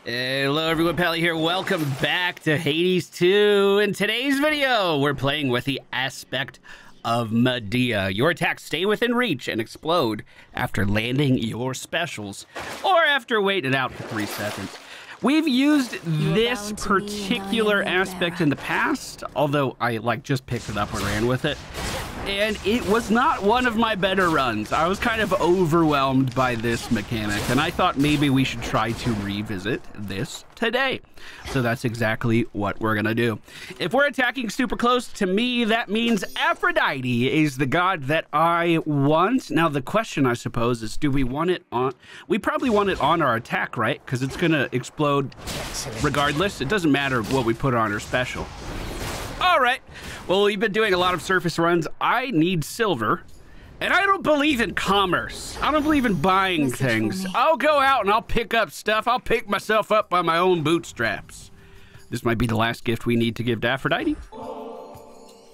Hello everyone, Pally here. Welcome back to Hades 2. In today's video, we're playing with the aspect of Medea. Your attacks stay within reach and explode after landing your specials, or after waiting it out for 3 seconds. We've used this particular aspect in the past, although I just picked it up and ran with it. And it was not one of my better runs. I was kind of overwhelmed by this mechanic, and I thought maybe we should try to revisit this today. So that's exactly what we're gonna do. If we're attacking super close to me, that means Aphrodite is the god that I want. Now the question, I suppose, is do we want it on? We probably want it on our attack, right? Because it's gonna explode regardless. It doesn't matter what we put on our special. All right, well, we've been doing a lot of surface runs. I need silver, and I don't believe in commerce. I don't believe in buying things. I'll go out and I'll pick up stuff. I'll pick myself up by my own bootstraps. This might be the last gift we need to give to Aphrodite.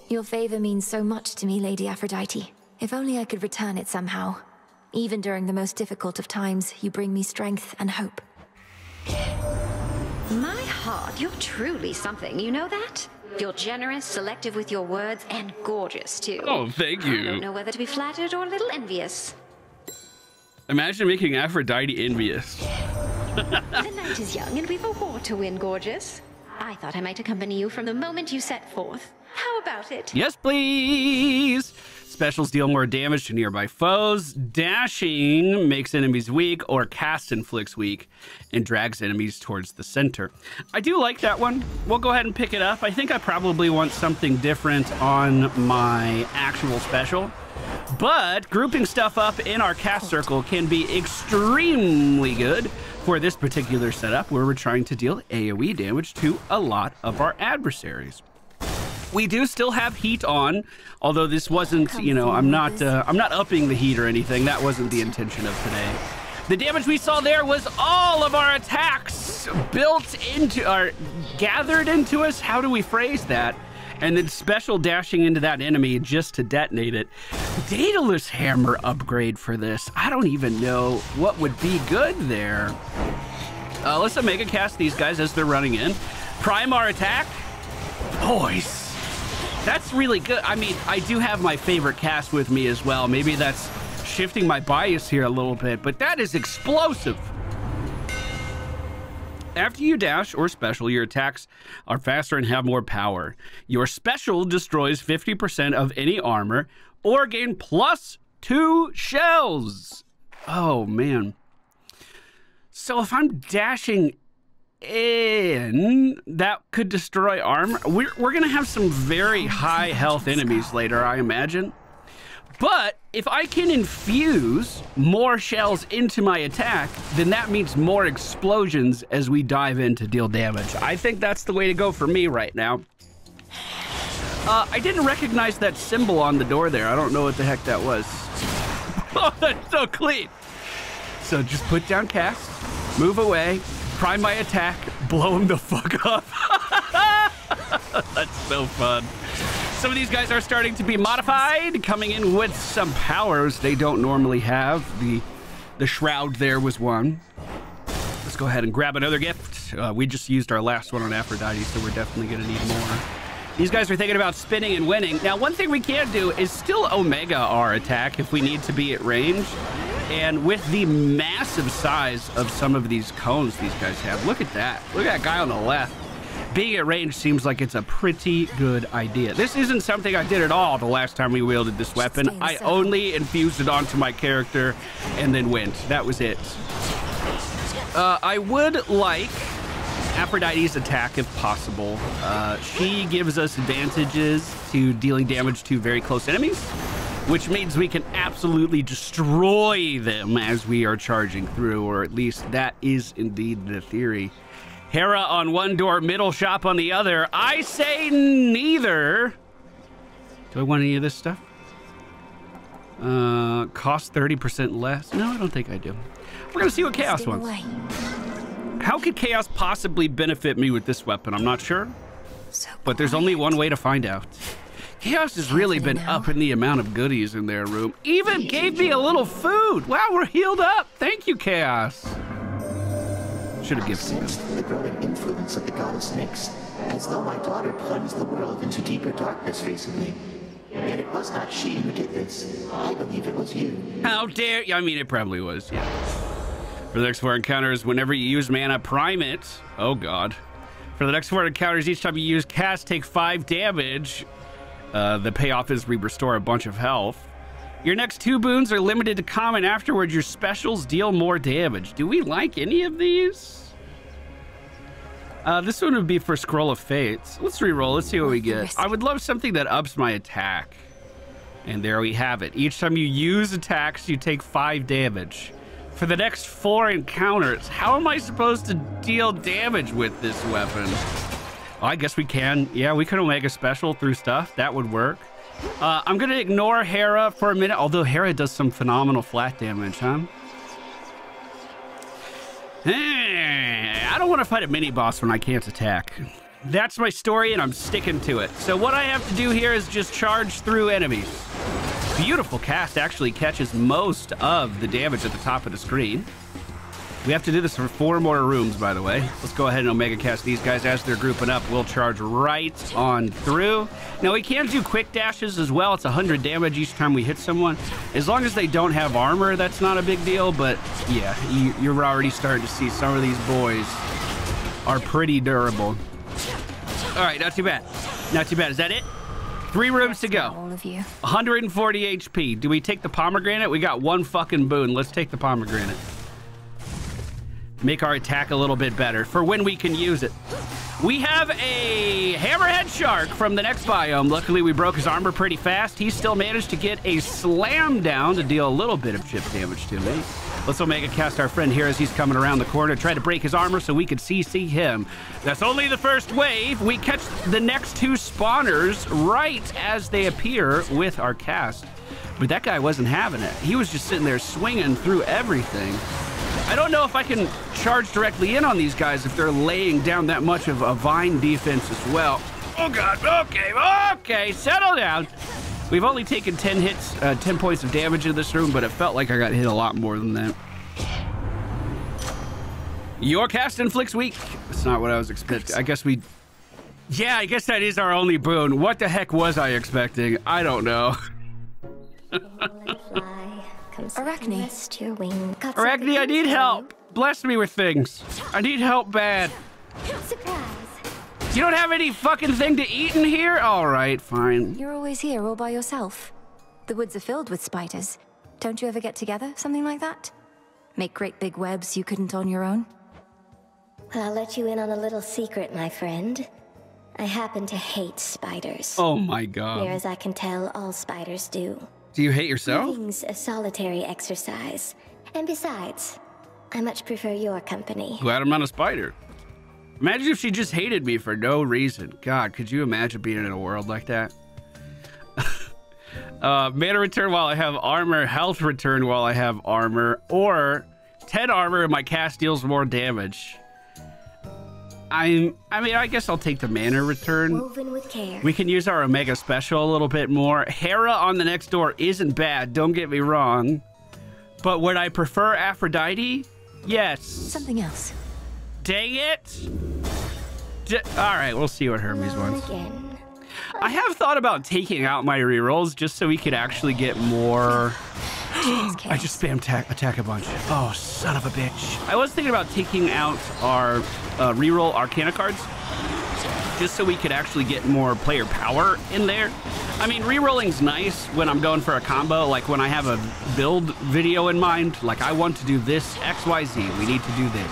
Your favor means so much to me, Lady Aphrodite. If only I could return it somehow. Even during the most difficult of times, you bring me strength and hope. My heart, you're truly something, you know that? You're generous, selective with your words, and gorgeous, too. Oh, thank you. I don't know whether to be flattered or a little envious. Imagine making Aphrodite envious. The night is young, and we've a war to win, gorgeous. I thought I might accompany you from the moment you set forth. How about it? Yes, please. Specials deal more damage to nearby foes. Dashing makes enemies weak, or cast inflicts weak and drags enemies towards the center. I do like that one. We'll go ahead and pick it up. I think I probably want something different on my actual special. But grouping stuff up in our cast circle can be extremely good for this particular setup where we're trying to deal AoE damage to a lot of our adversaries. We do still have heat on, although this wasn't, you know, I'm not upping the heat or anything. That wasn't the intention of today. The damage we saw there was all of our attacks gathered into us. How do we phrase that? And then special dashing into that enemy just to detonate it. Daedalus hammer upgrade for this. I don't even know what would be good there. Let's mega cast these guys as they're running in. Prime our attack. Boys. That's really good. I mean, I do have my favorite cast with me as well. Maybe that's shifting my bias here a little bit, but that is explosive. After you dash or special, your attacks are faster and have more power. Your special destroys 50% of any armor or gain +2 shells. Oh, man. So if I'm dashing in, that could destroy armor. We're gonna have some very high health enemies later, I imagine. But if I can infuse more shells into my attack, then that means more explosions as we dive in to deal damage. I think that's the way to go for me right now. I didn't recognize that symbol on the door there. I don't know what the heck that was. Oh, that's so clean. So just put down cast, move away, prime my attack, blow him the fuck up. That's so fun. Some of these guys are starting to be modified, coming in with some powers they don't normally have. The shroud there was one. Let's go ahead and grab another gift. We just used our last one on Aphrodite, so we're definitely gonna need more. These guys are thinking about spinning and winning. Now, one thing we can do is still omega our attack if we need to be at range. And with the massive size of some of these cones these guys have, look at that. Look at that guy on the left. Being at range seems like it's a pretty good idea. This isn't something I did at all the last time we wielded this weapon. I only infused it onto my character and then went. That was it. I would like Aphrodite's attack if possible. She gives us advantages to dealing damage to very close enemies, which means we can absolutely destroy them as we are charging through, or at least that is indeed the theory. Hera on one door, middle shop on the other. I say neither. Do I want any of this stuff? Cost 30% less. No, I don't think I do. We're gonna see what Chaos wants. How could Chaos possibly benefit me with this weapon? I'm not sure, but there's only one way to find out. Chaos has really been upping the amount of goodies in their room. Even gave me a little food. Wow, we're healed up. Thank you, Chaos. Should have given sensed the growing influence of the goddess Nyx, as though my daughter plunged the world into deeper darkness recently. Yet it was not she who did this. I believe it was you. How dare you? I mean, it probably was, yeah. For the next 4 encounters, whenever you use mana, prime it. Oh, God. For the next 4 encounters, each time you use cast, take 5 damage. The payoff is we restore a bunch of health. Your next 2 boons are limited to common. Afterwards, your specials deal more damage. Do we like any of these? This one would be for Scroll of Fates. Let's reroll. Let's see what we get. I would love something that ups my attack. And there we have it. Each time you use attacks, you take 5 damage. For the next 4 encounters, how am I supposed to deal damage with this weapon? Oh, I guess we can. Yeah, we could Omega Special through stuff. That would work. I'm going to ignore Hera for a minute, although Hera does some phenomenal flat damage, huh? I don't want to fight a mini-boss when I can't attack. That's my story, and I'm sticking to it. So what I have to do here is just charge through enemies. Beautiful cast actually catches most of the damage at the top of the screen. We have to do this for 4 more rooms, by the way. Let's go ahead and Omega cast these guys as they're grouping up. We'll charge right on through. Now, we can do quick dashes as well. It's 100 damage each time we hit someone. As long as they don't have armor, that's not a big deal. But, yeah, you're already starting to see some of these boys are pretty durable. All right, not too bad. Not too bad. Is that it? 3 rooms to go. All of you. 140 HP. Do we take the pomegranate? We got 1 fucking boon. Let's take the pomegranate. Make our attack a little bit better for when we can use it. We have a hammerhead shark from the next biome. Luckily, we broke his armor pretty fast. He still managed to get a slam down to deal a little bit of chip damage to me. Let's Omega cast our friend here as he's coming around the corner. Try to break his armor so we could CC him. That's only the first wave. We catch the next 2 spawners right as they appear with our cast. But that guy wasn't having it. He was just sitting there swinging through everything. I don't know if I can charge directly in on these guys if they're laying down that much of a vine defense as well. Oh, God. Okay, settle down. We've only taken 10 hits, 10 points of damage in this room, but it felt like I got hit a lot more than that. Your cast inflicts weak. That's not what I was expecting. I guess we... Yeah, I guess that is our only boon. What the heck was I expecting? I don't know. Arachne. Arachne, I need help. Bless me with things. I need help bad. Surprise. You don't have any fucking thing to eat in here? All right, fine. You're always here all by yourself. The woods are filled with spiders. Don't you ever get together, something like that? Make great big webs you couldn't on your own? I'll let you in on a little secret, my friend. I happen to hate spiders. Oh my God. Near as I can tell, all spiders do. Do you hate yourself? Living's a solitary exercise. And besides, I much prefer your company. Glad I'm not a spider. Imagine if she just hated me for no reason. God, could you imagine being in a world like that? Mana return while I have armor, health return while I have armor, or 10 armor and my cast deals more damage. I mean, I guess I'll take the mana return. Woven with care. We can use our Omega Special a little bit more. Hera on the next door isn't bad, don't get me wrong. But would I prefer Aphrodite? Yes. Something else. Dang it! All right, we'll see what Hermes wants. I have thought about taking out my rerolls just so we could actually get more... I just spammed attack a bunch. Oh, son of a bitch. I was thinking about taking out our reroll Arcana cards just so we could actually get more player power in there. I mean, rerolling's nice when I'm going for a combo, like when I have a build video in mind, like I want to do this, XYZ, we need to do this.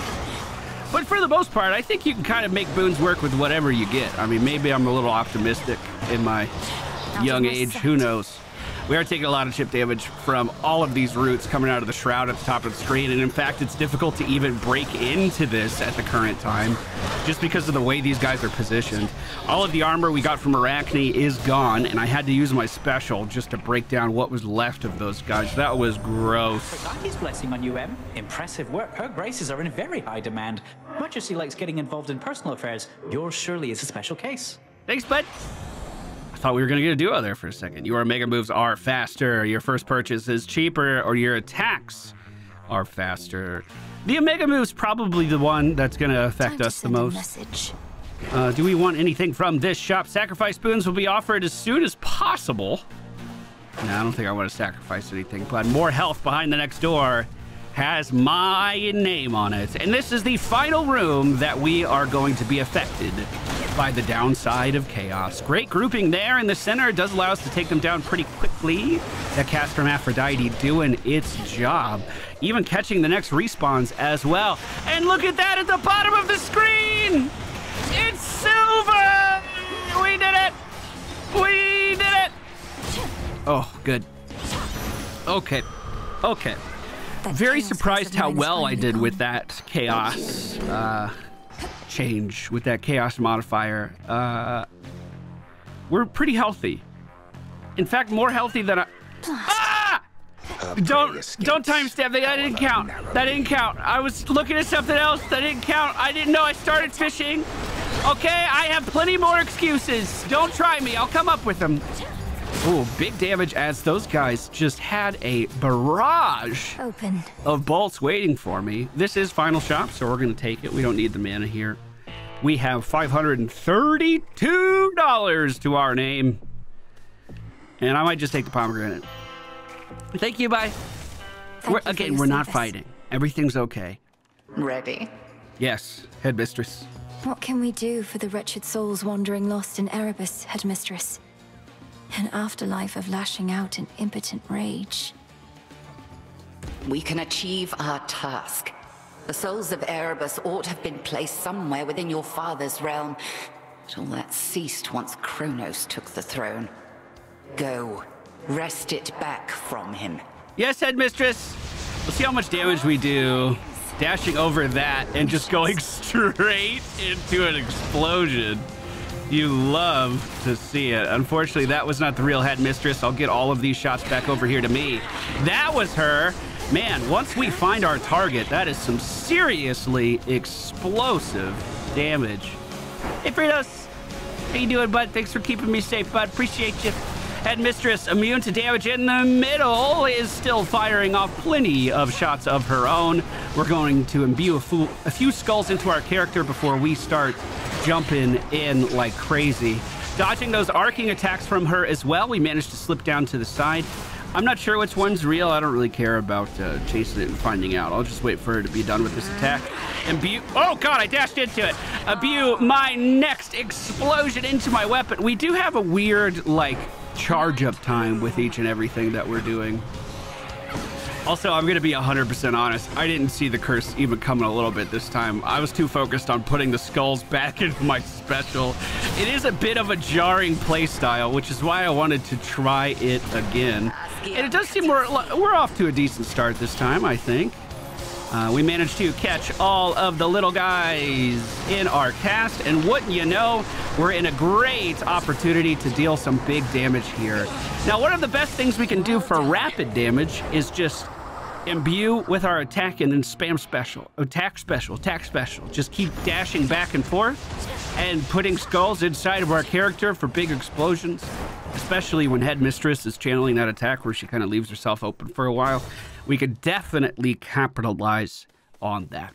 But for the most part, I think you can kind of make boons work with whatever you get. I mean, maybe I'm a little optimistic in my young age, who knows. We are taking a lot of chip damage from all of these roots coming out of the shroud at the top of the screen, and in fact, it's difficult to even break into this at the current time, just because of the way these guys are positioned. All of the armor we got from Arachne is gone, and I had to use my special just to break down what was left of those guys. That was gross. Aphrodite's blessing on you, Em. Impressive work. Her graces are in very high demand. Much as she likes getting involved in personal affairs, yours surely is a special case. Thanks, bud. I thought we were going to get a duo there for a second. Your mega moves are faster, your first purchase is cheaper, or your attacks are faster. The Omega move's probably the one that's going to affect us the most. Message. Do we want anything from this shop? Sacrifice boons will be offered as soon as possible. No, I don't think I want to sacrifice anything, but more health behind the next door has my name on it. And this is the final room that we are going to be affected by the downside of chaos. Great grouping there in the center. It does allow us to take them down pretty quickly. That cast from Aphrodite doing its job. Even catching the next respawns as well. And look at that at the bottom of the screen! It's silver! We did it! We did it! Oh, good. Okay. Okay. Very surprised how well I did with that chaos change, with that chaos modifier. We're pretty healthy. In fact, more healthy than I... Ah! Don't timestamp. That didn't count. That didn't count. I was looking at something else. That didn't count. I didn't know I started fishing. Okay, I have plenty more excuses. Don't try me. I'll come up with them. Ooh, big damage as those guys just had a barrage of bolts waiting for me. This is final shop, so we're going to take it. We don't need the mana here. We have $532 to our name. And I might just take the pomegranate. Thank you, bye. Again, we're not fighting. Everything's okay. Ready? Yes, headmistress. What can we do for the wretched souls wandering lost in Erebus, headmistress? An afterlife of lashing out in impotent rage. We can achieve our task. The souls of Erebus ought to have been placed somewhere within your father's realm. But all that ceased once Kronos took the throne. Go, wrest it back from him. Yes, headmistress. We'll see how much damage we do. Dashing over that and just going straight into an explosion. You love to see it. Unfortunately, that was not the real headmistress. I'll get all of these shots back over here to me. That was her. Man, once we find our target, that is some seriously explosive damage. Hey, Fritos. How you doing, bud? Thanks for keeping me safe, bud. Appreciate you. Headmistress, immune to damage in the middle, is still firing off plenty of shots of her own. We're going to imbue a few skulls into our character before we start jumping in like crazy. Dodging those arcing attacks from her as well. We managed to slip down to the side. I'm not sure which one's real. I don't really care about chasing it and finding out. I'll just wait for her to be done with this attack. Imbue. Oh, God, I dashed into it. Imbue my next explosion into my weapon. We do have a weird, like, charge up time with each and everything that we're doing. Also, I'm gonna be 100% honest. I didn't see the curse even coming a little bit this time. I was too focused on putting the skulls back into my special. It is a bit of a jarring play style, which is why I wanted to try it again. And it does seem we're off to a decent start this time, I think. We managed to catch all of the little guys in our cast, and wouldn't you know, we're in a great opportunity to deal some big damage here. Now, one of the best things we can do for rapid damage is just imbue with our attack and then spam special. Attack special, attack special. Just keep dashing back and forth and putting skulls inside of our character for big explosions, especially when Headmistress is channeling that attack where she kind of leaves herself open for a while. We could definitely capitalize on that.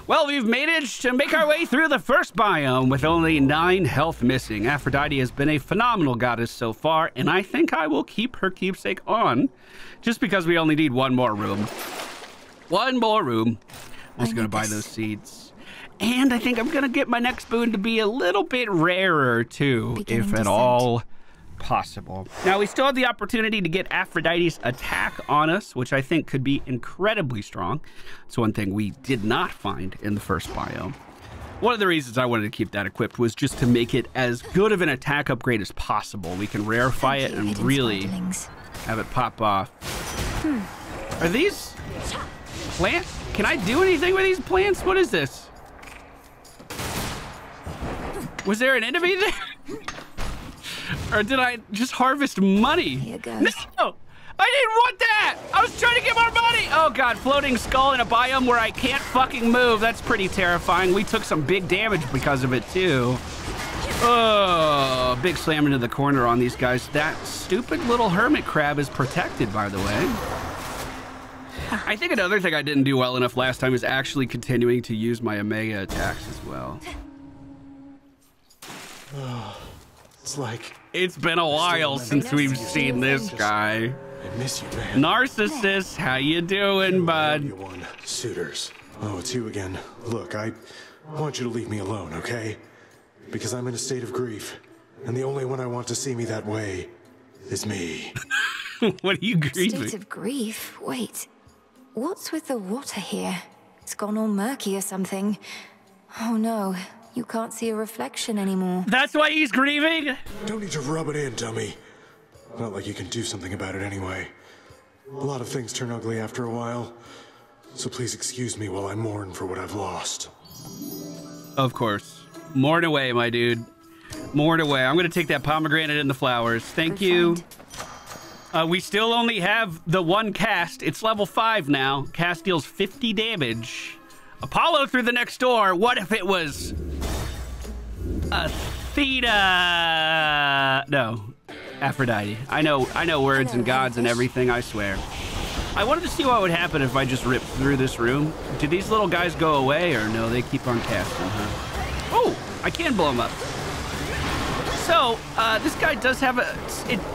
Well, we've managed to make our way through the first biome with only 9 health missing. Aphrodite has been a phenomenal goddess so far, and I think I will keep her keepsake on just because we only need one more room. One more room. I'm just going to buy those seeds. And I think I'm going to get my next boon to be a little bit rarer, too, if at all possible. Now, we still have the opportunity to get Aphrodite's attack on us, which I think could be incredibly strong. It's one thing we did not find in the first biome. One of the reasons I wanted to keep that equipped was just to make it as good of an attack upgrade as possible. We can rarefy it and really have it pop off. Are these plants? Can I do anything with these plants? What is this? Was there an enemy there? Or did I just harvest money? Here goes. No! I didn't want that! I was trying to get more money! Oh god, floating skull in a biome where I can't fucking move. That's pretty terrifying. We took some big damage because of it too. Oh, big slam into the corner on these guys. That stupid little hermit crab is protected, by the way. I think another thing I didn't do well enough last time is actually continuing to use my Omega attacks as well. It's like... It's been a while since we've seen this guy. I miss you, man. Narcissus, how you doing, bud? You won. Suitors. Oh, it's you again. Look, I want you to leave me alone, okay? Because I'm in a state of grief, and the only one I want to see me that way is me. What are you grieving? State of grief? Wait. What's with the water here? It's gone all murky or something. Oh no, you can't see a reflection anymore. That's why he's grieving? Don't need to rub it in, dummy. Not like you can do something about it anyway. A lot of things turn ugly after a while, so please excuse me while I mourn for what I've lost. Of course. Mourn away, my dude. Mourn away. I'm gonna take that pomegranate and the flowers. Thank you. We still only have the one cast. It's level 5 now. Cast deals 50 damage. Apollo through the next door. What if it was Athena? No, Aphrodite. I know words and gods and everything, I swear. I wanted to see what would happen if I just ripped through this room. Do these little guys go away or no? They keep on casting, huh? Oh, I can blow them up. So, this guy does have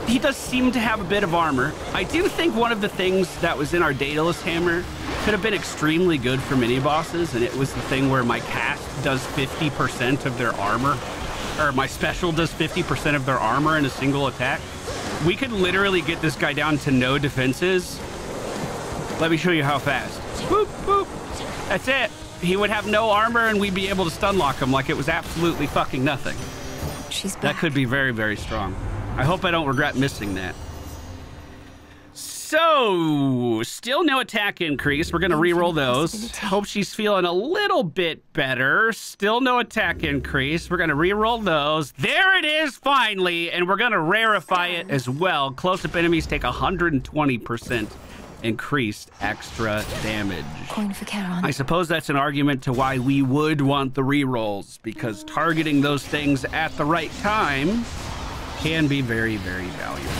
he does seem to have a bit of armor. I do think one of the things that was in our Daedalus hammer could have been extremely good for mini-bosses, and it was the thing where my cast does 50% of their armor, or my special does 50% of their armor in a single attack. We could literally get this guy down to no defenses. Let me show you how fast. Boop, boop. That's it. He would have no armor, and we'd be able to stun lock him like it was absolutely fucking nothing. She's back. That could be very, very strong. I hope I don't regret missing that. So, still no attack increase. We're going to re-roll those. Hope she's feeling a little bit better. Still no attack increase. We're going to re-roll those. There it is, finally. And we're going to rarefy it as well. Close-up enemies take 120% increased extra damage. Coin for Charon. I suppose that's an argument to why we would want the rerolls, because targeting those things at the right time can be very, very valuable.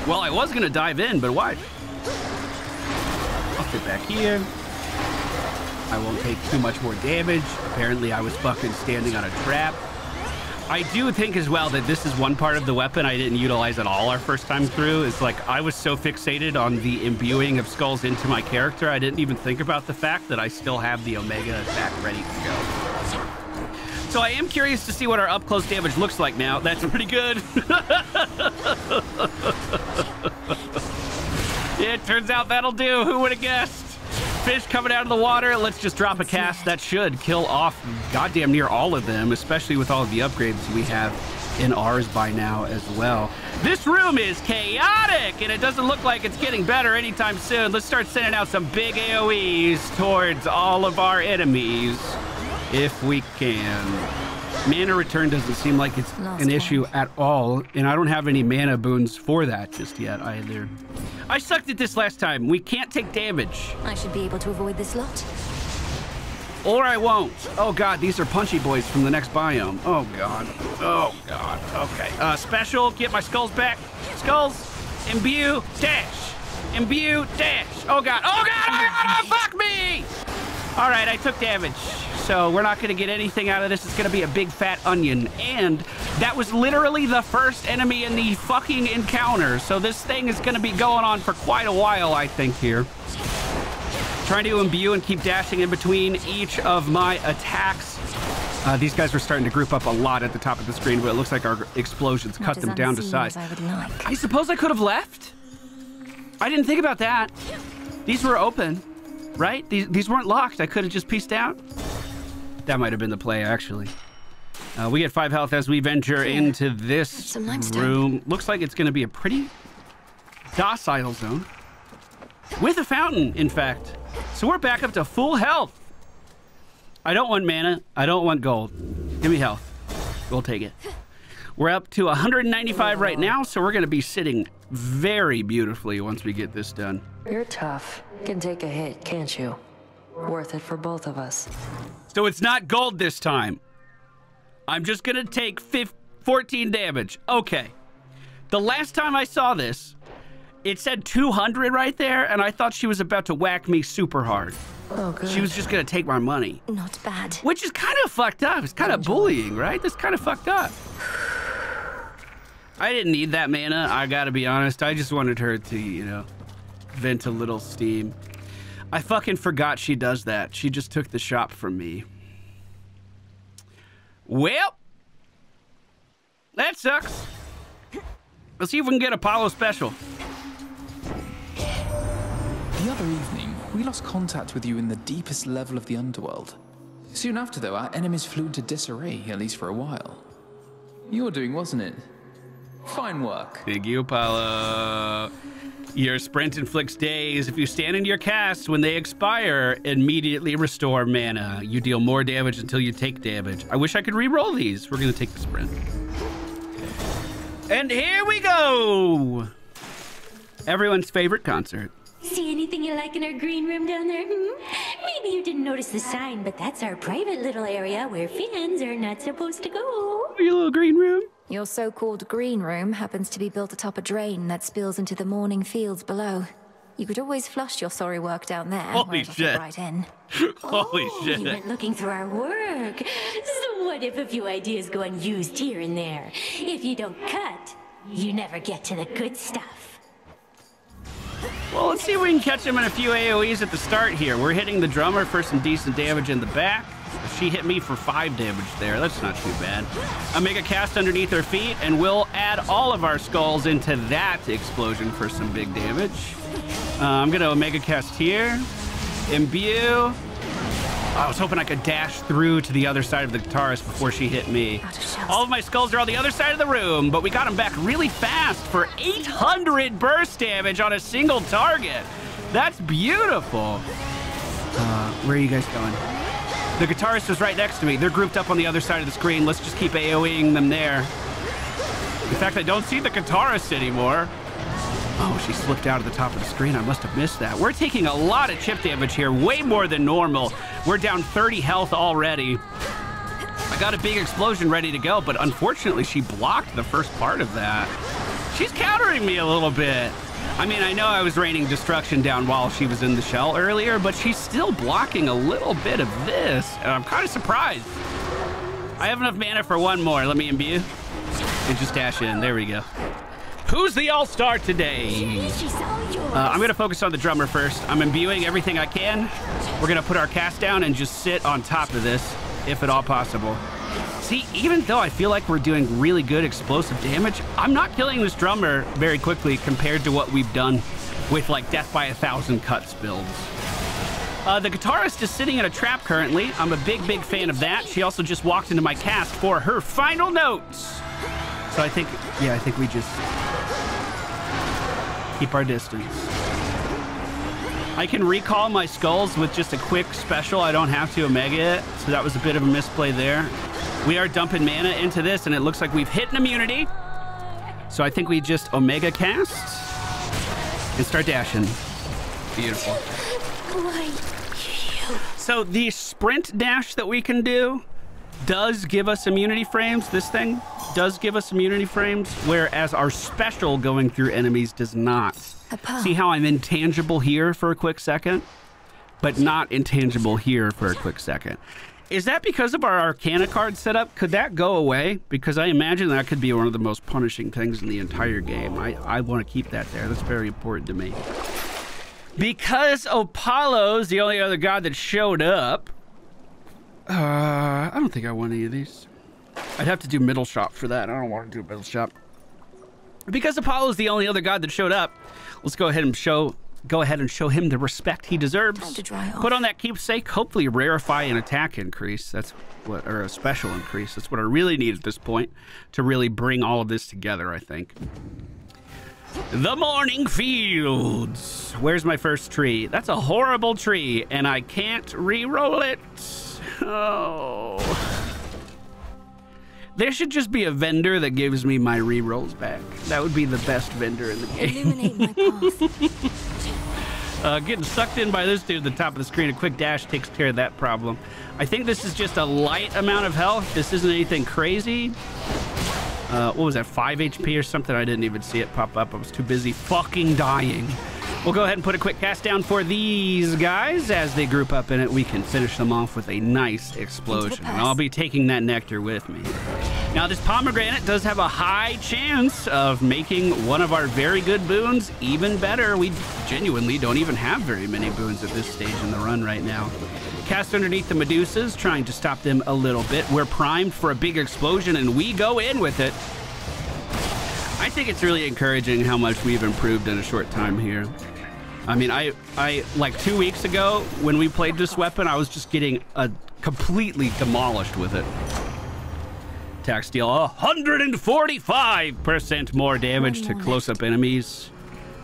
Well, I was going to dive in, but why? I'll sit back here. I won't take too much more damage. Apparently, I was fucking standing on a trap. I do think as well that this is one part of the weapon I didn't utilize at all our first time through. It's like I was so fixated on the imbuing of skulls into my character, I didn't even think about the fact that I still have the Omega attack ready to go. So I am curious to see what our up-close damage looks like now. That's pretty good. Yeah, it turns out that'll do. Who would have guessed? Fish coming out of the water. Let's just drop a cast. That should kill off goddamn near all of them, especially with all of the upgrades we have in ours by now as well. This room is chaotic, and it doesn't look like it's getting better anytime soon. Let's start sending out some big AoEs towards all of our enemies if we can. Mana return doesn't seem like it's an issue at all, and I don't have any mana boons for that just yet either. I sucked at this last time. We can't take damage. I should be able to avoid this lot. Or I won't. Oh god, these are punchy boys from the next biome. Oh god. Oh god. Okay. Special, get my skulls back. Skulls, imbue, dash. Imbue, dash. Oh god. Oh god, oh, fuck me! Alright, I took damage. So we're not going to get anything out of this. It's going to be a big fat onion. And that was literally the first enemy in the fucking encounter. So this thing is going to be going on for quite a while, I think, here. Trying to imbue and keep dashing in between each of my attacks. These guys were starting to group up a lot at the top of the screen, but it looks like our explosions cut them down to size. I suppose I could have left. I didn't think about that. These were open, right? These weren't locked. I could have just pieced out. That might have been the play, actually. We get 5 health as we venture into this room. Looks like it's going to be a pretty docile zone. With a fountain, in fact. So we're back up to full health. I don't want mana. I don't want gold. Give me health. We'll take it. We're up to 195 right now, so we're going to be sitting very beautifully once we get this done. You're tough. Can take a hit, can't you? Worth it for both of us. So it's not gold this time. I'm just going to take 14 damage. Okay. The last time I saw this, It said 200 right there, and I thought she was about to whack me super hard. Oh, good. She was just gonna take my money. Not bad. Which is kind of fucked up. It's kind of bullying, right? That's kind of fucked up. I didn't need that mana, I gotta be honest. I just wanted her to, you know, vent a little steam. I fucking forgot she does that. She just took the shop from me. Well, that sucks. Let's see if we can get Apollo special. The other evening, we lost contact with you in the deepest level of the underworld. Soon after, though, our enemies flew into disarray, at least for a while. Your doing, wasn't it? Fine work. Thank you, Apollo. Your sprint inflicts days. If you stand in your casts when they expire, immediately restore mana. You deal more damage until you take damage. I wish I could re-roll these. We're gonna take the sprint. And here we go! Everyone's favorite concert. See anything you like in our green room down there? Maybe you didn't notice the sign, but that's our private little area where fans are not supposed to go. Your little green room? Your so-called green room happens to be built atop a drain that spills into the morning fields below. You could always flush your sorry work down there. Holy shit. Right in. Holy shit. You went looking through our work. So what if a few ideas go unused here and there? If you don't cut, you never get to the good stuff. Well, let's see if we can catch him in a few AoEs at the start here. We're hitting the drummer for some decent damage in the back. She hit me for 5 damage there. That's not too bad. A mega cast underneath her feet, and we'll add all of our skulls into that explosion for some big damage. I'm gonna Omega cast here. Imbue. I was hoping I could dash through to the other side of the guitarist before she hit me. All of my skulls are on the other side of the room, but we got them back really fast for 800 burst damage on a single target. That's beautiful. Where are you guys going? The guitarist is right next to me. They're grouped up on the other side of the screen. Let's just keep AoEing them there. In fact, I don't see the guitarist anymore. Oh, she slipped out of the top of the screen. I must have missed that. We're taking a lot of chip damage here, way more than normal. We're down 30 health already. I got a big explosion ready to go, but unfortunately, she blocked the first part of that. She's countering me a little bit. I mean, I know I was raining destruction down while she was in the shell earlier, but she's still blocking a little bit of this, and I'm kind of surprised. I have enough mana for one more. Let me imbue and just dash in. There we go. Who's the all-star today? I'm going to focus on the drummer first. I'm imbuing everything I can. We're going to put our cast down and just sit on top of this, if at all possible. See, even though I feel like we're doing really good explosive damage, I'm not killing this drummer very quickly compared to what we've done with, like, Death by 1,000 Cuts builds. The guitarist is sitting in a trap currently. I'm a big, big fan of that. She also just walked into my cast for her final notes. So I think, yeah, I think we just keep our distance. I can recall my skulls with just a quick special. I don't have to Omega it, so that was a bit of a misplay there. We are dumping mana into this, and it looks like we've hit an immunity. So I think we just Omega cast and start dashing. Beautiful. So the sprint dash that we can do does give us immunity frames. This thing does give us immunity frames, whereas our special going through enemies does not. See how I'm intangible here for a quick second, but not intangible here for a quick second. Is that because of our Arcana card setup? Could that go away? Because I imagine that could be one of the most punishing things in the entire game. I want to keep that there. That's very important to me. Because Apollo's the only other god that showed up, I don't think I want any of these. I'd have to do middle shop for that. I don't want to do middle shop. Because Apollo's the only other god that showed up, let's go ahead and show him the respect he deserves. Put on that keepsake, hopefully rarefy an attack increase. That's what, or a special increase. That's what I really need at this point to really bring all of this together, I think. The Morning Fields. Where's my first tree? That's a horrible tree, and I can't re-roll it. Oh. There should just be a vendor that gives me my re-rolls back. That would be the best vendor in the game. Illuminate my path. Getting sucked in by this dude at the top of the screen. A quick dash takes care of that problem. I think this is just a light amount of health. This isn't anything crazy. what was that, 5 HP or something? I didn't even see it pop up. I was too busy fucking dying. We'll go ahead and put a quick cast down for these guys. As they group up in it, we can finish them off with a nice explosion. And I'll be taking that nectar with me. Now, this pomegranate does have a high chance of making one of our very good boons even better. We genuinely don't even have very many boons at this stage in the run right now. Cast underneath the Medusas, trying to stop them a little bit. We're primed for a big explosion, and we go in with it. I think it's really encouraging how much we've improved in a short time here. I mean, I like 2 weeks ago, when we played this weapon, I was just getting completely demolished with it. Attacks deal 145% more damage to close-up enemies,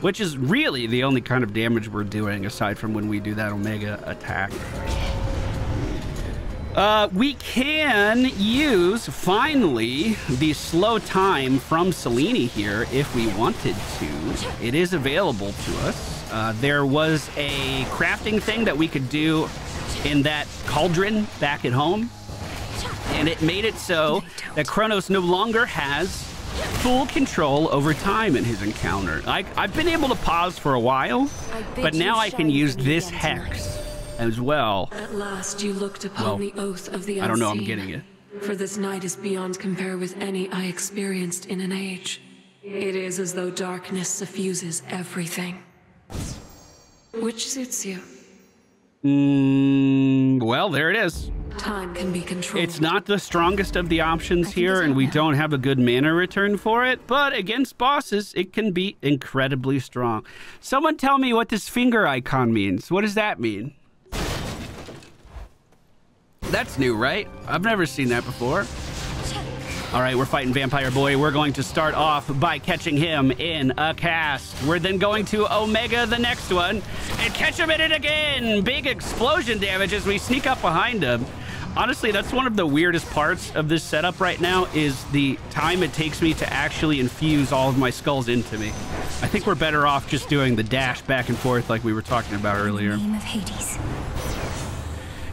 which is really the only kind of damage we're doing, aside from when we do that Omega attack. We can use, finally, the slow time from Selene here if we wanted to. It is available to us. There was a crafting thing that we could do in that cauldron back at home, and it made it so that Kronos no longer has full control over time in his encounter. I've been able to pause for a while, but now I can use this hex as well. At last you looked upon the oath of the unseen. I don't know, I'm getting it. For this night is beyond compare with any I experienced in an age. It is as though darkness suffuses everything. Which suits you? Well, there it is. Time can be controlled. It's not the strongest of the options here, and we don't have a good mana return for it, but against bosses, it can be incredibly strong. Someone tell me what this finger icon means. What does that mean? That's new, right? I've never seen that before. All right, we're fighting Vampire Boy. We're going to start off by catching him in a cast. We're then going to Omega the next one and catch him in it again. Big explosion damage as we sneak up behind him. Honestly, that's one of the weirdest parts of this setup right now is the time it takes me to actually infuse all of my skulls into me. I think we're better off just doing the dash back and forth like we were talking about earlier. Name of Hades.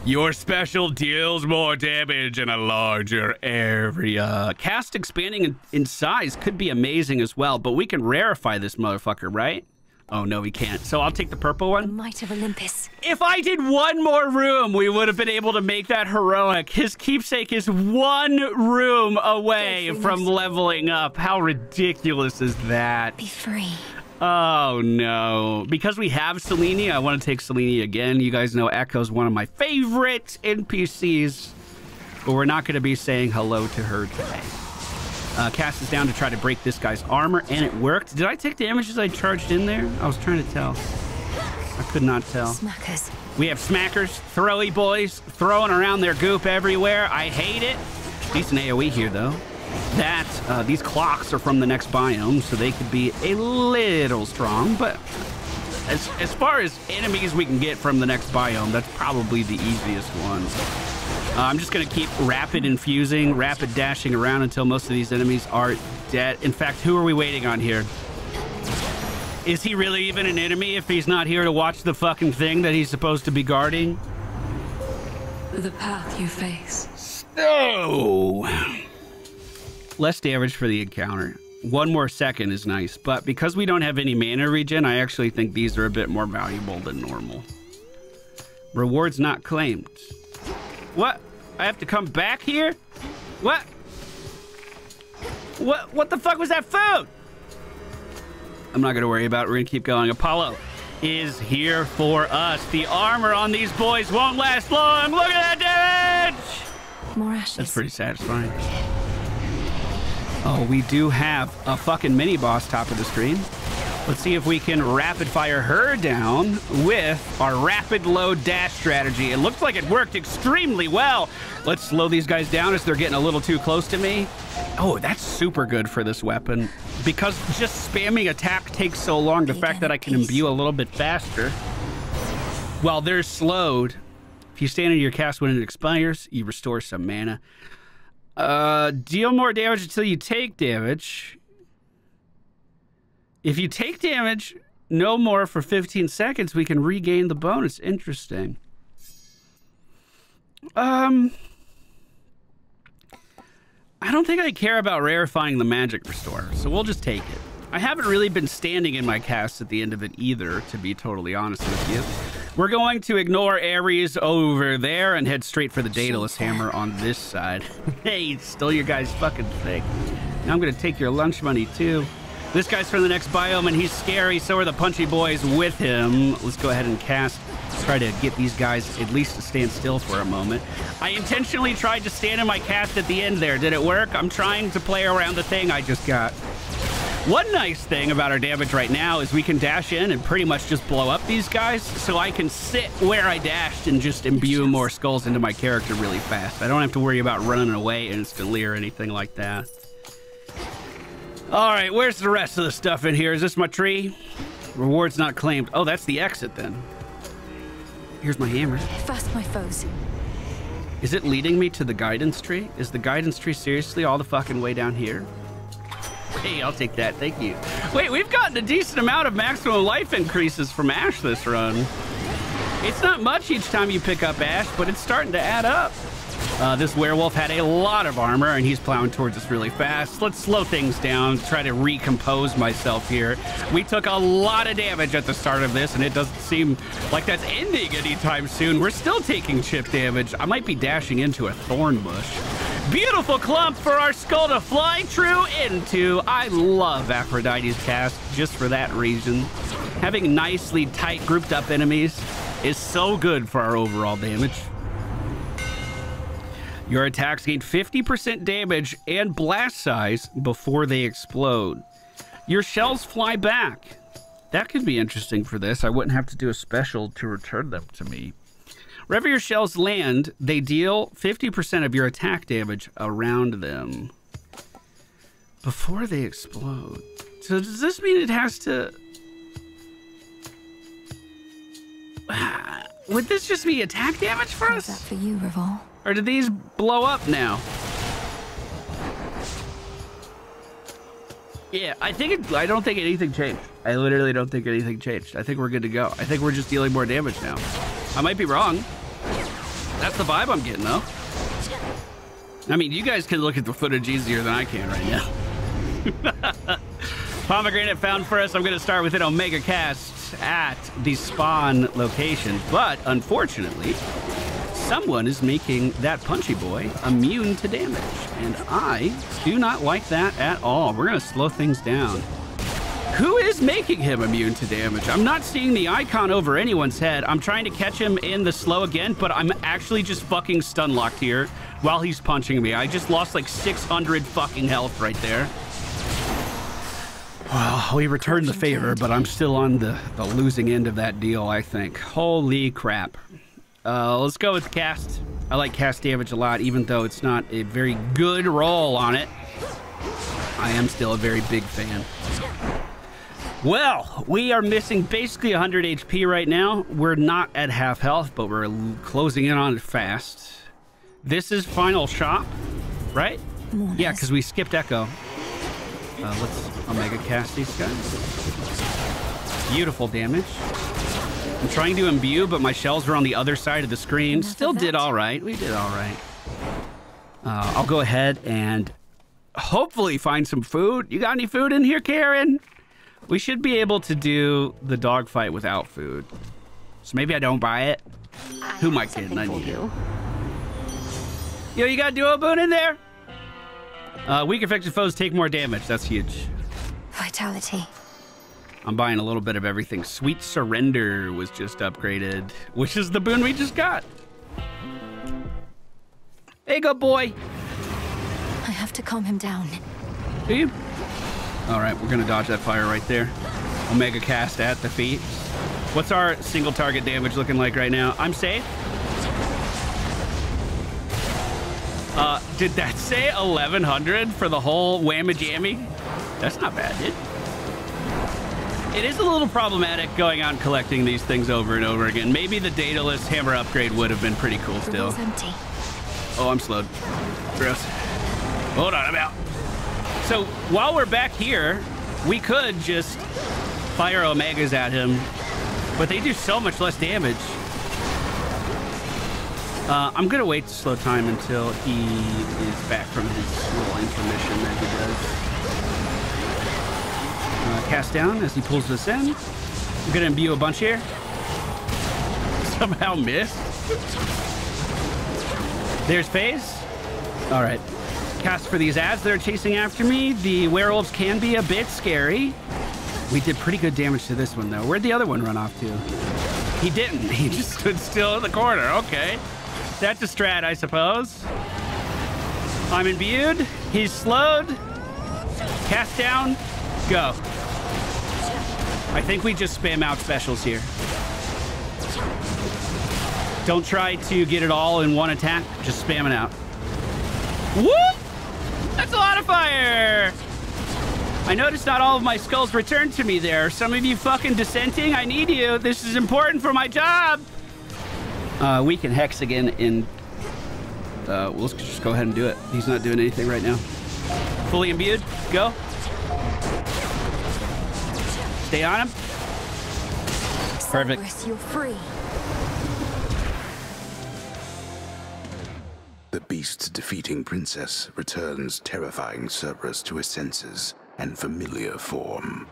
Your special deals more damage in a larger area. Cast expanding in size could be amazing as well, but we can rarefy this motherfucker, right? Oh, no, we can't. So I'll take the purple one. The might of Olympus. If I did one more room, we would have been able to make that heroic. His keepsake is one room away from leveling up. How ridiculous is that? Be free. Oh, no. Because we have Selene, I want to take Selene again. You guys know Echo's one of my favorite NPCs, but we're not going to be saying hello to her today. Cast is down to try to break this guy's armor, and it worked. Did I take damage as I charged in there? I was trying to tell. I could not tell. Smackers. We have smackers, throwy boys, throwing around their goop everywhere. I hate it. Decent AoE here, though. These clocks are from the next biome, so they could be a little strong, but as far as enemies we can get from the next biome, that's probably the easiest one. I'm just going to keep rapid infusing, rapid dashing around until most of these enemies are dead. In fact, who are we waiting on here? Is he really even an enemy if he's not here to watch the fucking thing that he's supposed to be guarding? The path you face. No! Less damage for the encounter. One more second is nice, but because we don't have any mana regen, I actually think these are a bit more valuable than normal. Rewards not claimed. What? I have to come back here? What? What the fuck was that food? I'm not gonna worry about it. We're gonna keep going. Apollo is here for us. The armor on these boys won't last long. Look at that damage! More ashes. That's pretty satisfying. Oh, we do have a fucking mini boss top of the screen. Let's see if we can rapid fire her down with our rapid load dash strategy. It looks like it worked extremely well. Let's slow these guys down as they're getting a little too close to me. Oh, that's super good for this weapon. Because just spamming attack takes so long, the fact that I can imbue a little bit faster while they're slowed. If you stand in your cast when it expires, you restore some mana. Deal more damage until you take damage. If you take damage, no more for 15 seconds, we can regain the bonus. Interesting. I I don't think I care about rarefying the magic restore, so we'll just take it. I haven't really been standing in my cast at the end of it either, to be totally honest with you. We're going to ignore Ares over there and head straight for the Daedalus Hammer on this side. Hey, stole your guys' fucking thing. Now I'm going to take your lunch money, too. This guy's from the next biome, and he's scary. So are the punchy boys with him. Let's go ahead and cast. Try to get these guys at least to stand still for a moment. I intentionally tried to stand in my cast at the end there. Did it work? I'm trying to play around the thing I just got. One nice thing about our damage right now is we can dash in and pretty much just blow up these guys, so I can sit where I dashed and just imbue more skulls into my character really fast. I don't have to worry about running away instantly or anything like that. All right, where's the rest of the stuff in here? Is this my tree? Rewards not claimed. Oh, that's the exit then. Here's my hammer. First my foes. Is it leading me to the guidance tree? Is the guidance tree seriously all the fucking way down here? Hey, I'll take that. Thank you. Wait, we've gotten a decent amount of maximum life increases from Ash this run. It's not much each time you pick up Ash, but it's starting to add up. This werewolf had a lot of armor, and he's plowing towards us really fast. Let's slow things down, try to recompose myself here. We took a lot of damage at the start of this, and it doesn't seem like that's ending anytime soon. We're still taking chip damage. I might be dashing into a thorn bush. Beautiful clump for our skull to fly true into. I love Aphrodite's cast just for that reason. Having nicely tight grouped up enemies is so good for our overall damage. Your attacks gain 50% damage and blast size before they explode. Your shells fly back. That could be interesting for this. I wouldn't have to do a special to return them to me. Wherever your shells land, they deal 50% of your attack damage around them before they explode. So does this mean it has to... Would this just be attack damage for us? How's that for you, Revol? Or do these blow up now? Yeah, I don't think anything changed. I literally don't think anything changed. I think we're good to go. I think we're just dealing more damage now. I might be wrong. That's the vibe I'm getting, though. I mean, you guys can look at the footage easier than I can right now. Pomegranate found for us. I'm going to start with an Omega cast at the spawn location. But, unfortunately, someone is making that punchy boy immune to damage. And I do not like that at all. We're going to slow things down. Who is making him immune to damage? I'm not seeing the icon over anyone's head. I'm trying to catch him in the slow again, but I'm actually just fucking stun locked here while he's punching me. I just lost like 600 fucking health right there. Well, we returned the favor, but I'm still on the losing end of that deal, I think. Holy crap. Let's go with cast. I like cast damage a lot, even though it's not a very good roll on it. I am still a very big fan. Well, we are missing basically 100 HP right now. We're not at half health, but we're closing in on it fast. This is final shop, right? Yeah, because we skipped Echo. Let's Omega cast these guys. Beautiful damage. I'm trying to imbue, but my shells were on the other side of the screen. Still did all right. We did all right. I'll go ahead and hopefully find some food. You got any food in here, Karen? We should be able to do the dogfight without food. So maybe I don't buy it. Who am I kidding? I need to. Yo, you got duo boon in there? Weak affected foes take more damage. That's huge. Vitality. I'm buying a little bit of everything. Sweet Surrender was just upgraded, which is the boon we just got. Hey, good boy. I have to calm him down. Do you? All right, we're gonna dodge that fire right there. Omega cast at the feet. What's our single target damage looking like right now? I'm safe. Did that say 1100 for the whole whammy jammy? That's not bad, dude. It is a little problematic going out and collecting these things over and over again. Maybe the Daedalus hammer upgrade would have been pretty cool still. Empty. Oh, I'm slowed. Gross. Hold on, I'm out. So while we're back here, we could just fire Omegas at him, but they do so much less damage. I'm gonna wait to slow time until he is back from his little intermission that he does. Cast down as he pulls this in. I'm gonna imbue a bunch here. Somehow missed. There's phase. All right. Cast for these ads that are chasing after me. The werewolves can be a bit scary. We did pretty good damage to this one, though. Where'd the other one run off to? He didn't. He just stood still in the corner. Okay. That's a strat, I suppose. I'm imbued. He's slowed. Cast down. Go. I think we just spam out specials here. Don't try to get it all in one attack. Just spam it out. Whoop! That's a lot of fire! I noticed not all of my skulls returned to me there. Some of you fucking dissenting, I need you. This is important for my job. We can hex again in... we'll just go ahead and do it. He's not doing anything right now. Fully imbued. Go. Stay on him. Perfect. Cerberus, you're free. The beast's defeating princess returns terrifying Cerberus to his senses and familiar form.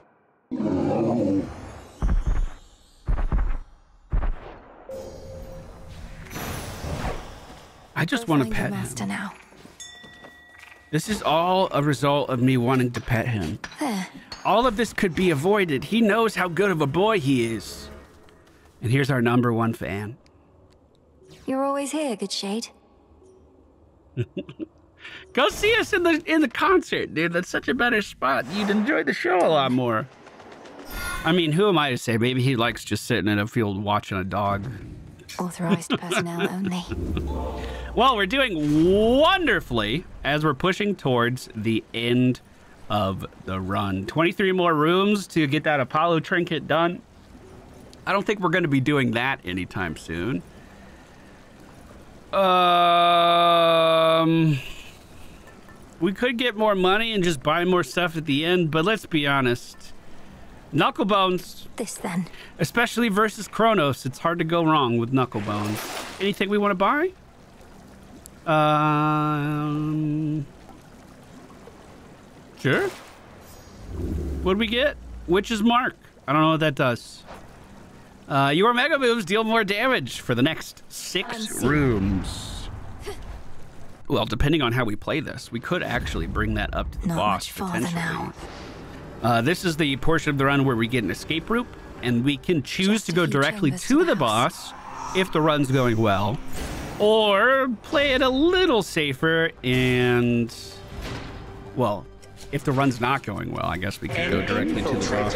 I just want to pet him. Now. This is all a result of me wanting to pet him. All of this could be avoided. He knows how good of a boy he is. And here's our #1 fan. You're always here, good shade. Go see us in the concert, dude. That's such a better spot. You'd enjoy the show a lot more. I mean, who am I to say? Maybe he likes just sitting in a field watching a dog. Authorized personnel only. Well, we're doing wonderfully as we're pushing towards the end of the run. 23 more rooms to get that Apollo trinket done. I don't think we're going to be doing that anytime soon. We could get more money and just buy more stuff at the end, but let's be honest. Knucklebones. This then. Especially versus Kronos, it's hard to go wrong with Knucklebones. Anything we want to buy? Sure. What'd we get? Witch's Mark. I don't know what that does. Your mega moves deal more damage for the next 6 rooms. Well, depending on how we play this, we could actually bring that up to the boss potentially. This is the portion of the run where we get an escape route, and we can choose to go directly to the boss if the run's going well, or play it a little safer and, well, if the run's not going well, I guess we could go directly to the boss.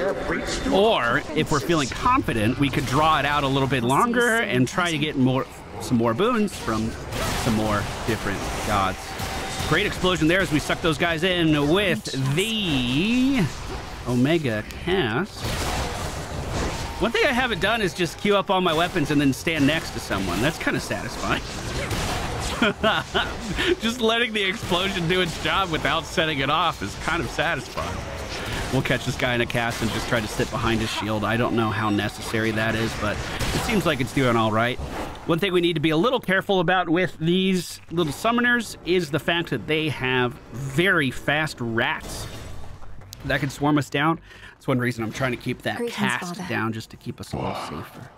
Or if we're feeling confident, we could draw it out a little bit longer and try to get some more boons from some more different gods. Great explosion there as we suck those guys in with the Omega cast. One thing I haven't done is just queue up all my weapons and then stand next to someone. That's kind of satisfying. Just letting the explosion do its job without setting it off is kind of satisfying. We'll catch this guy in a cast and just try to sit behind his shield. I don't know how necessary that is, but it seems like it's doing all right. One thing we need to be a little careful about with these little summoners is the fact that they have very fast rats that can swarm us down. That's one reason I'm trying to keep that cast down, just to keep us a little safer.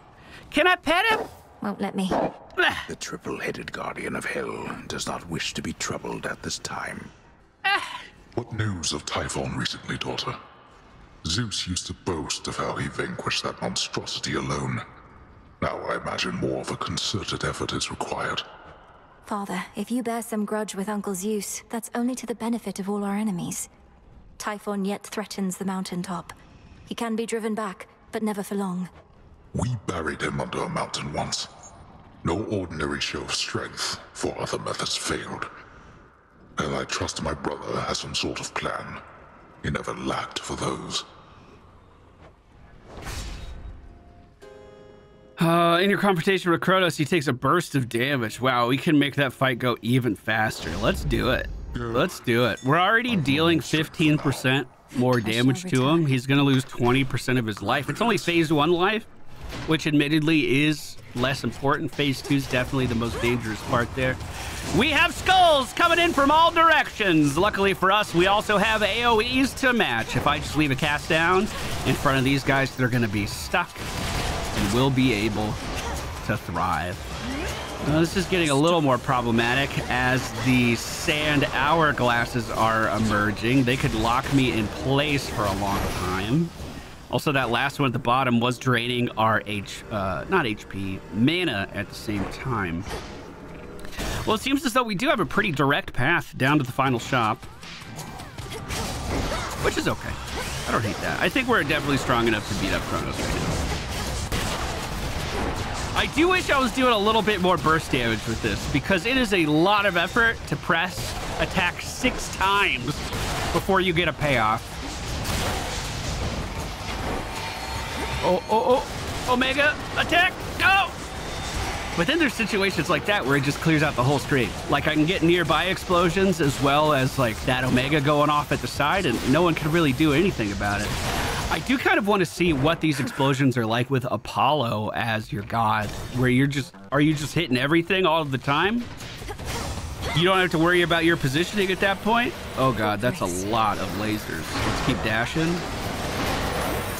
Can I pet him? Won't let me. The triple-headed guardian of hell does not wish to be troubled at this time. What news of Typhon recently, daughter? Zeus used to boast of how he vanquished that monstrosity alone. Now I imagine more of a concerted effort is required. Father, if you bear some grudge with Uncle Zeus, that's only to the benefit of all our enemies. Typhon yet threatens the mountaintop. He can be driven back, but never for long. We buried him under a mountain once. No ordinary show of strength, for other methods failed. And I trust my brother has some sort of plan. He never lacked for those. In your confrontation with Kronos, he takes a burst of damage. Wow, we can make that fight go even faster. Let's do it. Let's do it. We're already dealing 15% more damage to him. He's going to lose 20% of his life. It's only phase 1 life. which admittedly is less important. Phase 2 is definitely the most dangerous part there. We have skulls coming in from all directions. Luckily for us, we also have AoEs to match. If I just leave a cast down in front of these guys, they're going to be stuck and will be able to thrive. This is getting a little more problematic as the sand hourglasses are emerging. They could lock me in place for a long time. Also, that last one at the bottom was draining our not HP, mana at the same time. Well, it seems as though we do have a pretty direct path down to the final shop, which is okay. I don't hate that. I think we're definitely strong enough to beat up Kronos right now. I do wish I was doing a little bit more burst damage with this, because it is a lot of effort to press attack 6 times before you get a payoff. Oh, Omega, attack, go! But then there's situations like that where it just clears out the whole screen. Like, I can get nearby explosions as well as like that Omega going off at the side, and no one can really do anything about it. I do kind of want to see what these explosions are like with Apollo as your god, where are you just hitting everything all the time? You don't have to worry about your positioning at that point? Oh god, that's a lot of lasers. Let's keep dashing.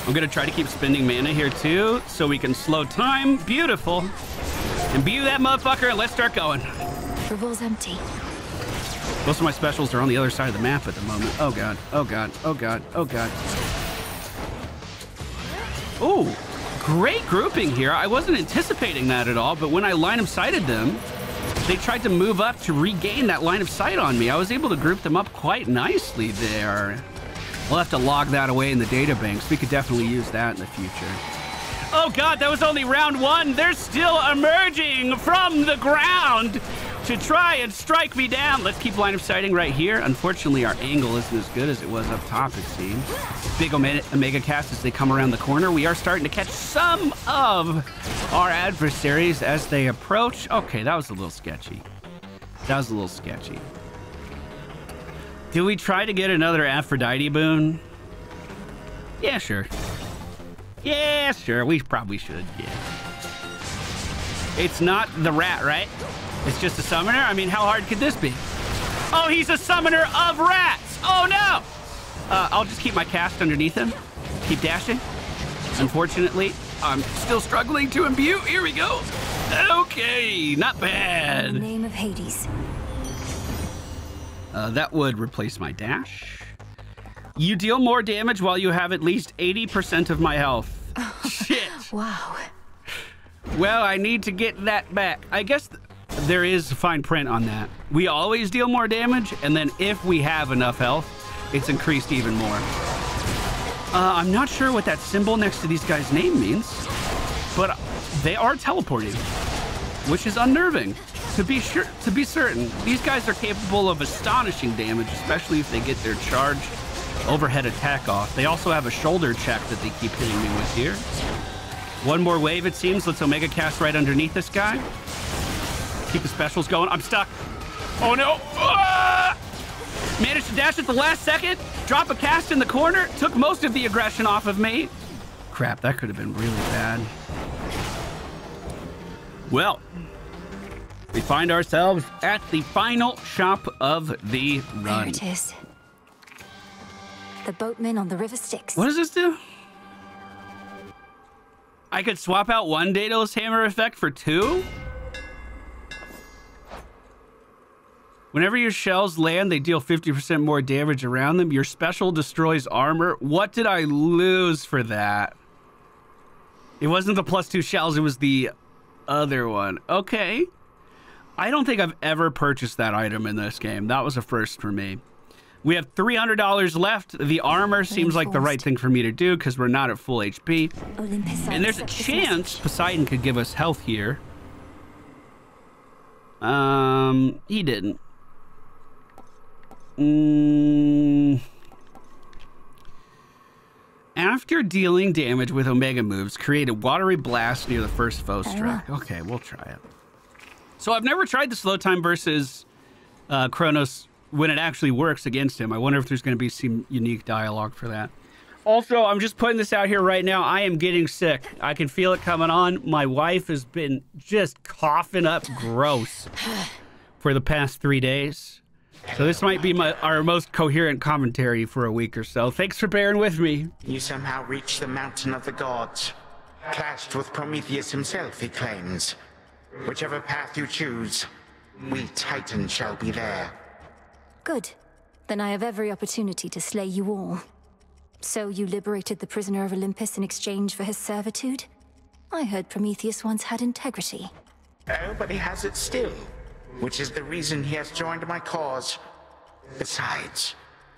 I'm gonna try to keep spending mana here too, so we can slow time. Beautiful. Imbue that motherfucker and let's start going. Revol's empty. Most of my specials are on the other side of the map at the moment. Oh god, oh god, oh god, oh god. Ooh, great grouping here. I wasn't anticipating that at all, but when I line of sighted them, they tried to move up to regain that line of sight on me. I was able to group them up quite nicely there. We'll have to log that away in the databanks. We could definitely use that in the future. Oh god, that was only round 1. They're still emerging from the ground to try and strike me down. Let's keep line of sighting right here. Unfortunately, our angle isn't as good as it was up top, it seems. Big Omega cast as they come around the corner. We are starting to catch some of our adversaries as they approach. Okay, that was a little sketchy. That was a little sketchy. Do we try to get another Aphrodite boon? Yeah, sure. Yeah, sure. We probably should, yeah. It's not the rat, right? It's just a summoner? I mean, how hard could this be? Oh, he's a summoner of rats! Oh, no! I'll just keep my cast underneath him. Keep dashing. Unfortunately, I'm still struggling to imbue. Here we go. Okay, not bad. In the name of Hades. That would replace my dash. You deal more damage while you have at least 80% of my health. Shit. Wow. Well, I need to get that back. I guess there is fine print on that. We always deal more damage, and then if we have enough health, it's increased even more. I'm not sure what that symbol next to these guys' name means, but they are teleporting, which is unnerving. To be certain, these guys are capable of astonishing damage, especially if they get their charged overhead attack off. They also have a shoulder check that they keep hitting me with here. One more wave, it seems. Let's Omega cast right underneath this guy. Keep the specials going. I'm stuck. Oh no! Ah! Managed to dash at the last second. Drop a cast in the corner. Took most of the aggression off of me. Crap, that could have been really bad. Well, we find ourselves at the final shop of the run. There it is. The boatman on the river Styx. What does this do? I could swap out one Daedalus Hammer effect for 2? Whenever your shells land, they deal 50% more damage around them. Your special destroys armor. What did I lose for that? It wasn't the +2 shells, it was the other one. Okay. I don't think I've ever purchased that item in this game. That was a first for me. We have $300 left. The armor seems like the right thing for me to do because we're not at full HP. Olympus, and there's a chance Poseidon could give us health here. He didn't. After dealing damage with Omega moves, create a watery blast near the first foe strike. Okay, we'll try it. So I've never tried the slow time versus Kronos when it actually works against him. I wonder if there's going to be some unique dialogue for that. Also, I'm just putting this out here right now. I am getting sick. I can feel it coming on. My wife has been just coughing up gross for the past 3 days. So this might be our most coherent commentary for a week or so. Thanks for bearing with me. You somehow reached the mountain of the gods. Clashed with Prometheus himself, he claims. Whichever path you choose, we Titans shall be there. Good. Then I have every opportunity to slay you all. So you liberated the prisoner of Olympus in exchange for his servitude? I heard Prometheus once had integrity. Oh, but he has it still. Which is the reason he has joined my cause. Besides,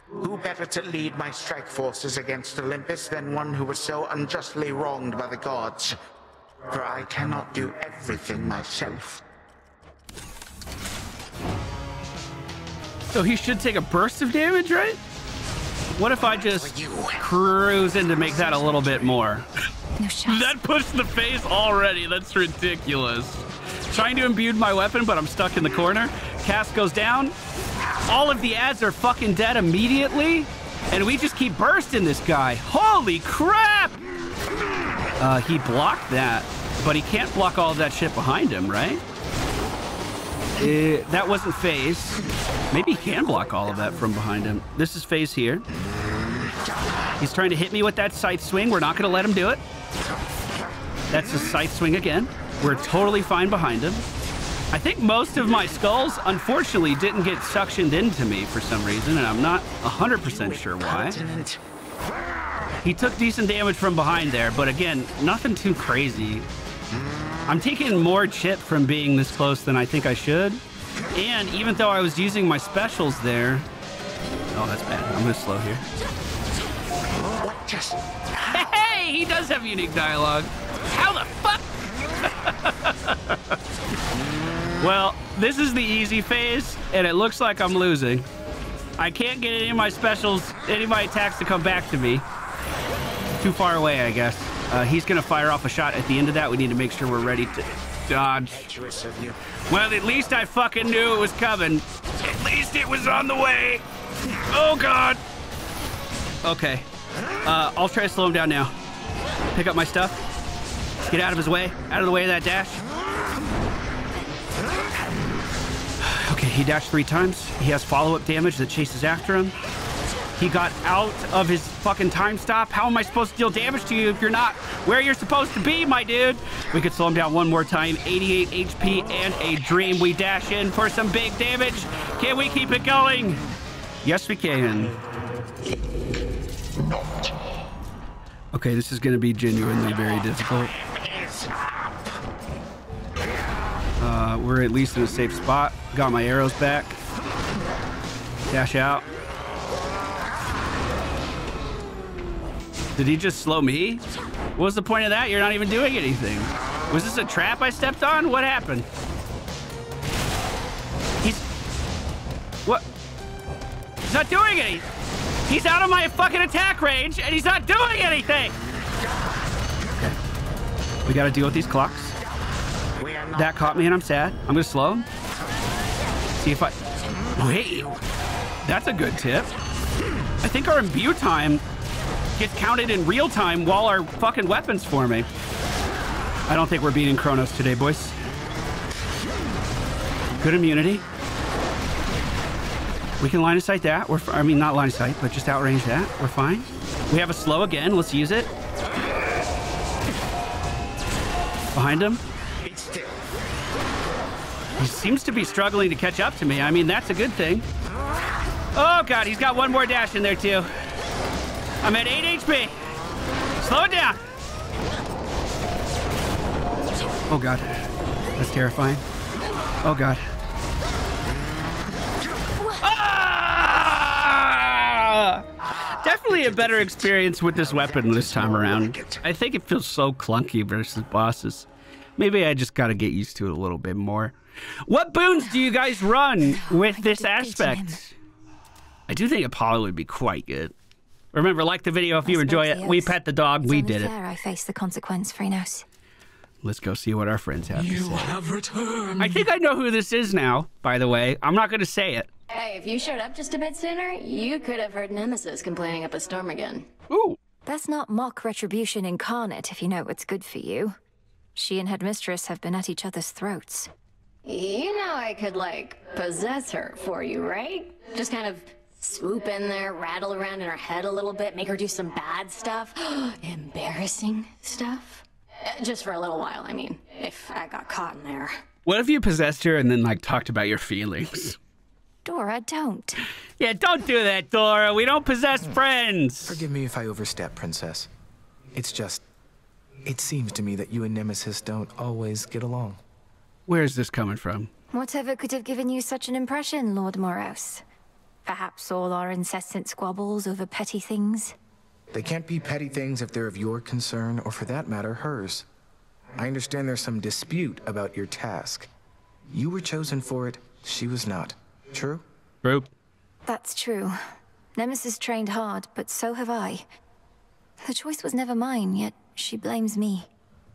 who better to lead my strike forces against Olympus than one who was so unjustly wronged by the gods? For I cannot do everything myself. So he should take a burst of damage, right? What if I just cruise in to make that a little bit more? No shots. That pushed the face already. That's ridiculous. Trying to imbue my weapon, but I'm stuck in the corner. Cast goes down. All of the ads are fucking dead immediately. And we just keep bursting this guy. Holy crap! He blocked that, but he can't block all of that shit behind him, right? That wasn't phase. Maybe he can block all of that from behind him. This is phase here. He's trying to hit me with that scythe swing. We're not going to let him do it. That's a scythe swing again. We're totally fine behind him. I think most of my skulls, unfortunately, didn't get suctioned into me for some reason, and I'm not 100% sure why. He took decent damage from behind there, but again, nothing too crazy. I'm taking more chip from being this close than I think I should. And even though I was using my specials there... Oh, that's bad. I'm going to slow here. Hey, he does have unique dialogue. How the fuck? Well, this is the easy phase, and it looks like I'm losing. I can't get any of my specials, any of my attacks to come back to me. Too far away, I guess. He's going to fire off a shot at the end of that. We need to make sure we're ready to dodge. Well, at least I fucking knew it was coming. At least it was on the way. Oh, God. Okay. I'll try to slow him down now. Pick up my stuff. Get out of his way. Out of the way of that dash. Okay, he dashed 3 times. He has follow-up damage that chases after him. He got out of his fucking time stop. How am I supposed to deal damage to you if you're not where you're supposed to be, my dude? We could slow him down one more time. 88 HP and a dream. We dash in for some big damage. Can we keep it going? Yes, we can. Okay, this is going to be genuinely very difficult. We're at least in a safe spot. Got my arrows back. Dash out. Did he just slow me? What was the point of that? You're not even doing anything. Was this a trap I stepped on? What happened? What? He's not doing anything. He's out of my fucking attack range, and he's not doing anything. Okay. We gotta deal with these clocks. That caught me, and I'm sad. I'm gonna slow him. See if I... Wait. That's a good tip. I think our imbue time gets counted in real time while our fucking weapons forming. I don't think we're beating Kronos today, boys. Good immunity. We can line of sight that. I mean, not line of sight, but just outrange that. We're fine. We have a slow again. Let's use it. Behind him. He seems to be struggling to catch up to me. I mean, that's a good thing. Oh, God, he's got one more dash in there, too. I'm at 8 HP. Slow it down. Oh, God. That's terrifying. Oh, God. Ah! Definitely a better experience with this weapon this time around. I think it feels so clunky versus bosses. Maybe I just got to get used to it a little bit more. What boons do you guys run with this aspect? I do think Apollo would be quite good. Remember, like the video if you enjoy it. We pet the dog. We did it. I face the consequence, Phrenos. Let's go see what our friends have to say. You have returned. I think I know who this is now, by the way. I'm not going to say it. Hey, if you showed up just a bit sooner, you could have heard Nemesis complaining up a storm again. Ooh. That's not mock retribution incarnate, if you know what's good for you. She and Headmistress have been at each other's throats. You know I could, like, possess her for you, right? Just kind of swoop in there, rattle around in her head a little bit, make her do some bad stuff. Embarrassing stuff. Just for a little while, I mean, if I got caught in there. What if you possessed her and then, like, talked about your feelings? Dora, don't. Yeah, don't do that, Dora. We don't possess friends. Forgive me if I overstep, Princess. It's just, it seems to me that you and Nemesis don't always get along. Where's this coming from? Whatever could have given you such an impression, Lord Moros? Perhaps all our incessant squabbles over petty things? They can't be petty things if they're of your concern, or for that matter, hers. I understand there's some dispute about your task. You were chosen for it, she was not. True? True. That's true. Nemesis trained hard, but so have I. The choice was never mine, yet she blames me.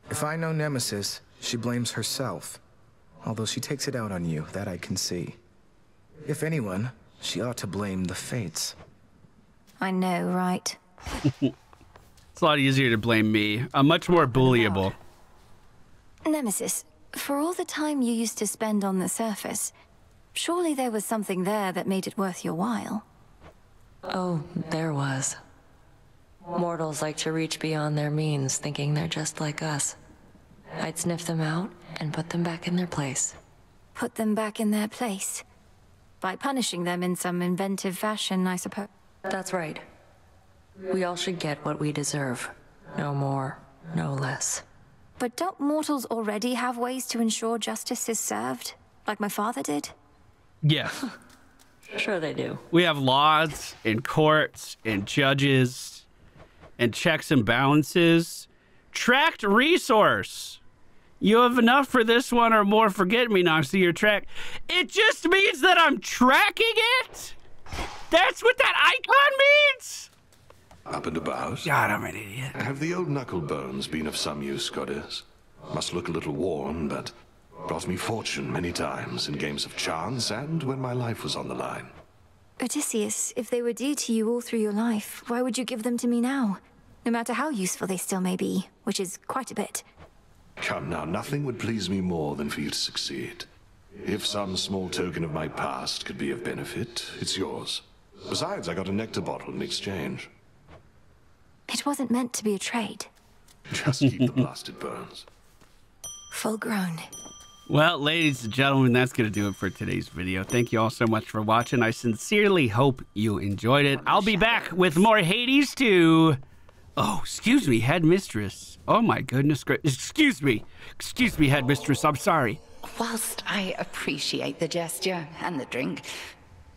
If I know Nemesis, she blames herself. Although she takes it out on you, that I can see. If anyone, she ought to blame the fates. I know, right? It's a lot easier to blame me. I'm much more bullyable. Nemesis, for all the time you used to spend on the surface, surely there was something there that made it worth your while. Oh, there was. Mortals like to reach beyond their means, thinking they're just like us. I'd sniff them out and put them back in their place. Put them back in their place? By punishing them in some inventive fashion, I suppose. That's right. We all should get what we deserve. No more, no less. But don't mortals already have ways to ensure justice is served? Like my father did? Yeah. Sure they do. We have laws and courts and judges and checks and balances. Tracked resource. You have enough for this one or more forget-me-nots to your track. It just means that I'm tracking it? That's what that icon means? Up and about. God, I'm an idiot. Have the old knuckle bones been of some use, goddess? Must look a little worn, but brought me fortune many times in games of chance and when my life was on the line. Odysseus, if they were dear to you all through your life, why would you give them to me now? No matter how useful they still may be, which is quite a bit. Come now, nothing would please me more than for you to succeed. If some small token of my past could be of benefit, it's yours. Besides, I got a nectar bottle in exchange. It wasn't meant to be a trade. Just keep the blasted bones. Full grown. Well, ladies and gentlemen, that's going to do it for today's video. Thank you all so much for watching. I sincerely hope you enjoyed it. I'll be back with more Hades 2. Oh, excuse me, Headmistress. Oh my goodness. Excuse me, Headmistress. I'm sorry. Whilst I appreciate the gesture and the drink,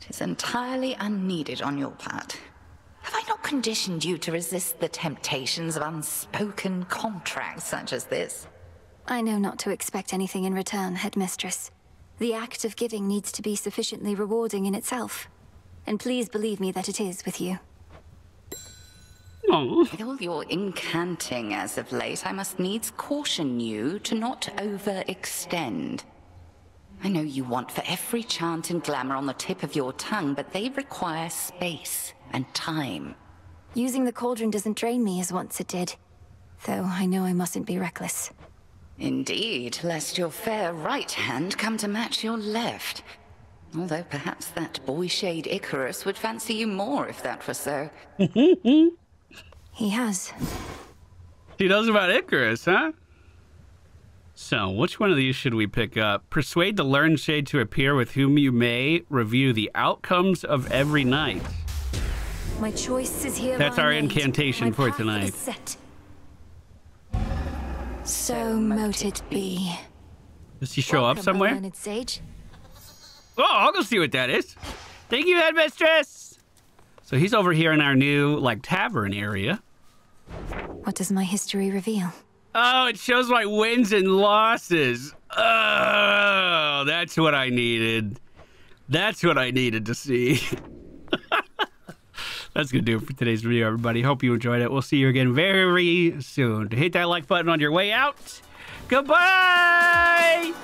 it is entirely unneeded on your part. Have I not conditioned you to resist the temptations of unspoken contracts such as this? I know not to expect anything in return, Headmistress. The act of giving needs to be sufficiently rewarding in itself. And please believe me that it is with you. With all your incanting as of late, I must needs caution you to not overextend. I know you want for every chant and glamour on the tip of your tongue, but they require space and time. Using the cauldron doesn't drain me as once it did. Though I know I mustn't be reckless. Indeed, lest your fair right hand come to match your left. Although perhaps that boy-shade Icarus would fancy you more if that were so. He has. He knows about Icarus, huh? So, which one of these should we pick up? Persuade the learned shade to appear with whom you may review the outcomes of every night. My choice is here. That's our incantation for tonight. So mote it be. Does he show up somewhere? Sage. Oh, I'll go see what that is. Thank you, Headmistress. So he's over here in our new, like, tavern area. What does my history reveal? Oh, it shows my wins and losses. Oh, that's what I needed. That's what I needed to see. That's going to do it for today's video, everybody. Hope you enjoyed it. We'll see you again very soon. Hit that like button on your way out. Goodbye!